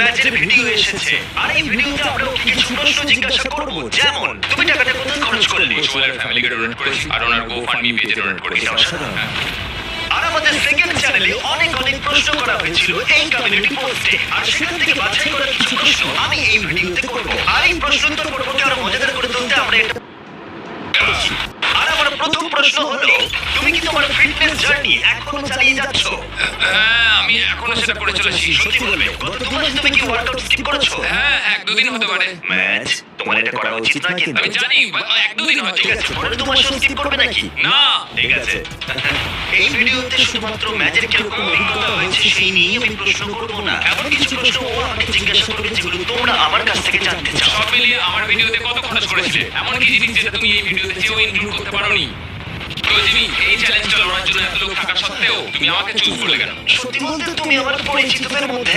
ম্যাচের ভিডিও এসেছে আর এই ভিডিওতে আমরা ওকে কিছু প্রশ্ন জিজ্ঞাসা করব, যেমন তুমি টাকাটা কোথায় খরচ করলে? কুশওয়ালার ফ্যামিলিকে ডোনেট করেছি আর ওনার গোফান্ডমি পেজে ডোনেট করেছি। আর আমাদের সেকেন্ড চ্যানেলে অনেক প্রশ্ন করা হয়েছিল এই কমিউনিটি পোস্টে, আর সেখান থেকে বাছাই করা কিছু প্রশ্ন আমি এই ভিডিওতে করব। আর এই প্রশ্ন উত্তর পর্বকে আরো মজাদার করে তুলতে আমরা এটা করছি। আর আমার প্রথম প্রশ্ন হলো, তুমি কি তোমার ফিটনেস জার্নি এখনো চালিয়ে যাচ্ছ? হ্যাঁ, আমি এখনো সেটা করে চলেছি। সত্যি বলবে, গত 2 মাসে তুমি কি ওয়ার্কআউট স্কিপ করেছো? হ্যাঁ, 1-2 দিন হতে পারে। ম্যাচ, তোমার এটা করা উচিত না কিন্তু। আমি জানি 1-2 দিন হয়তো। ঠিক আছে, পরের 2 মাসও স্কিপ করবে নাকি? না, ঠিক আছে। এই ভিডিওতে শুধুমাত্র ম্যাচের কিরকম অভিজ্ঞতা হয়েছে সেই নিয়ে আমি প্রশ্ন করব না। এমন কিছু প্রশ্ন ও আমাকে জিজ্ঞাসা করবে যেগুলো তোমরা আমার কাছ থেকে জানতে চাও। সব মিলিয়ে আমার ভিডিওতে কত খরচ করেছিলে? এমন কি জিনিস যেটা তুমি এই ভিডিওতে চেয়েও ইনক্লুড করতে পারোনি? তো জিমি, এই চ্যালেঞ্জটা লড়ার জন্য এত লোক থাকা সত্ত্বেও তুমি আমাকে চুজ করলে কেন? সত্যি বলতে তুমি আমার পরিচিতদের মধ্যে